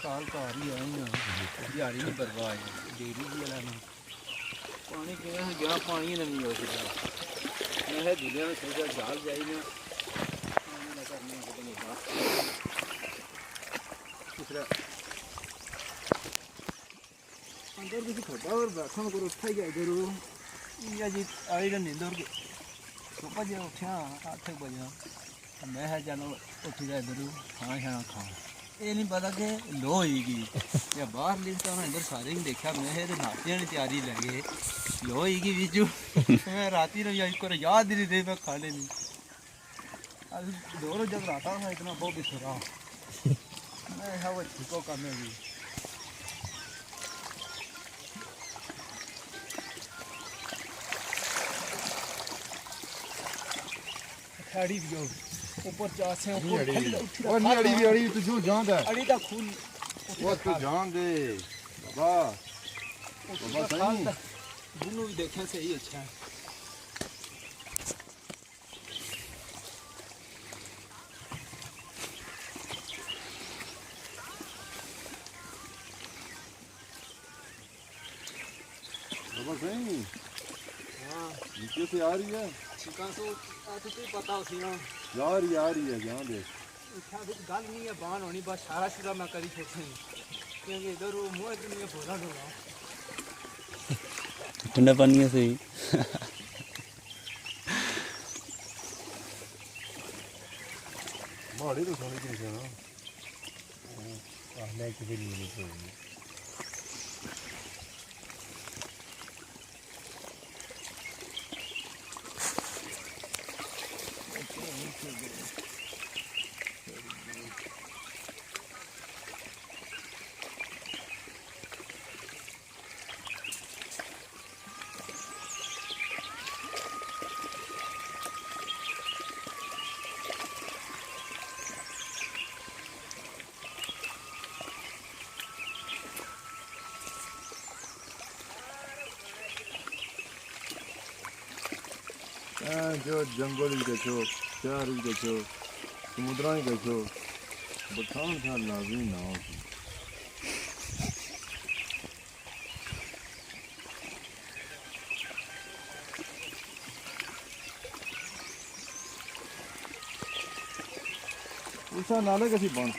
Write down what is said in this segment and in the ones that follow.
साल घर ही आए हैं दिहाड़ी नहीं बर्बाद डेरी भी लेना पानी किया गया पानी नहीं हो सकता मैं दुनिया में सोचा जाल जाई ना पानी ना करने को नहीं बात दूसरा अंदर भी छोटा और बैठा करो उठा ही गया करो या जी आई का नींद और तो बजे उठा 8 बजे मैं है जानो उठ गया इधर खाना खाना खा ये नहीं पता कि लो होगी या बाहर लिखता हूँ इधर सारे ही देखा मैं नाते की तैयारी लगे लो होगी बीजू मैं राती ने याद ही नहीं दे मैं खाने नहीं अब दोनों जब राता था इतना बहुत बिछड़ा मैं वो ठीको करने भी खड़ी भी हो ऊपर जासे ऊपर और नहीं अड़ी तो जो जान दे अड़ी दा खून वो तो जान दे बाबा बाबा सही दोनों भी देखने से ही अच्छा है बाबा सही हां नीचे से आ रही है चिकन सो तुझे पता हो सीना यार है यहाँ देख इतना भी गल नहीं है बान होनी बस सारा शुरा मैं करी छोटे क्योंकि इधर वो मुँह इधर नहीं भोला ढोला ठंडा पानी है सही माड़ी तो सोनी की है ना नहीं कि भी नहीं सोनी जो जंगल ही देखो शहर ही देखो समुद्र ही देखो बखान था लाजमी ना हो ऐसा नाले कैसी बंद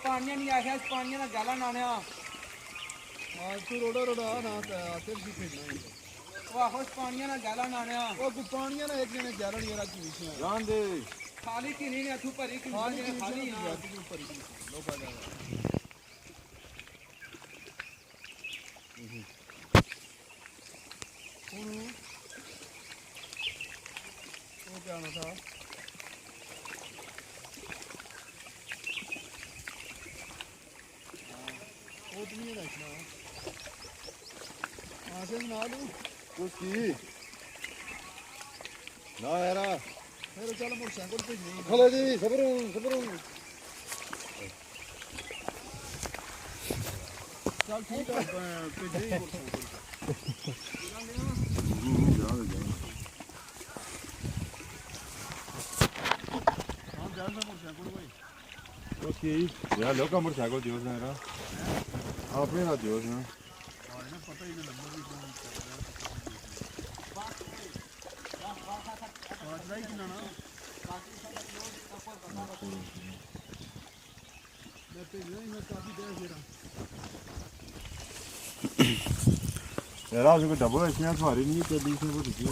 पानी नहीं आया पानी ना जाला नाने तू रोड़ा रोड़ा ना आते भी फिरना वाह पानी ना जाला नाने ओ पानी ना एक जने जाला नहीं रहा की जान दे खाली की नहीं अथू भरी की खाली खाली जाती ऊपर लो पा जाएगा वो क्या आना था वो तो नहीं रखना आगे ना लूं कुछ की ना यारा मेरे चल मोटरसाइकिल पे नहीं खलो जी सब्र चल ठीक है पे जी मोटरसाइकिल ओके यार लोग का मोटरसाइकिल जोश ना यार अपने साथ जोश ना पता ही नहीं नंबर भी कौन यार आज को डबल इसमें तुम्हारी नहीं है बीच में वो दिखी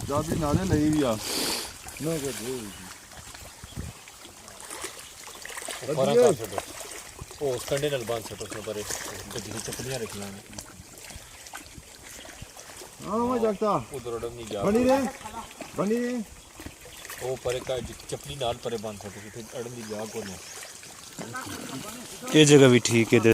चाबी नाले लगी भी आ ना कर दो और का छोड़ो ओ कंडे नल बांध छोड़ो पर एक चपलियां रख लाना ਹਾਂ ਮੈਂ ਜਗਤਾ ਉਧਰ ਅੜਨ ਨਹੀਂ ਜਾ ਬਣੀ ਰਹੇ ਉਹ ਪਰੇ ਕਾ ਚੱਪਲੀ ਨਾਲ ਪਰੇ ਬੰਦ ਸਕਦੇ ਫਿਰ ਅੜਨ ਦੀ ਜਾ ਕੋ ਨਹੀਂ ਇਹ ਜਗ੍ਹਾ ਵੀ ਠੀਕ ਹੈ।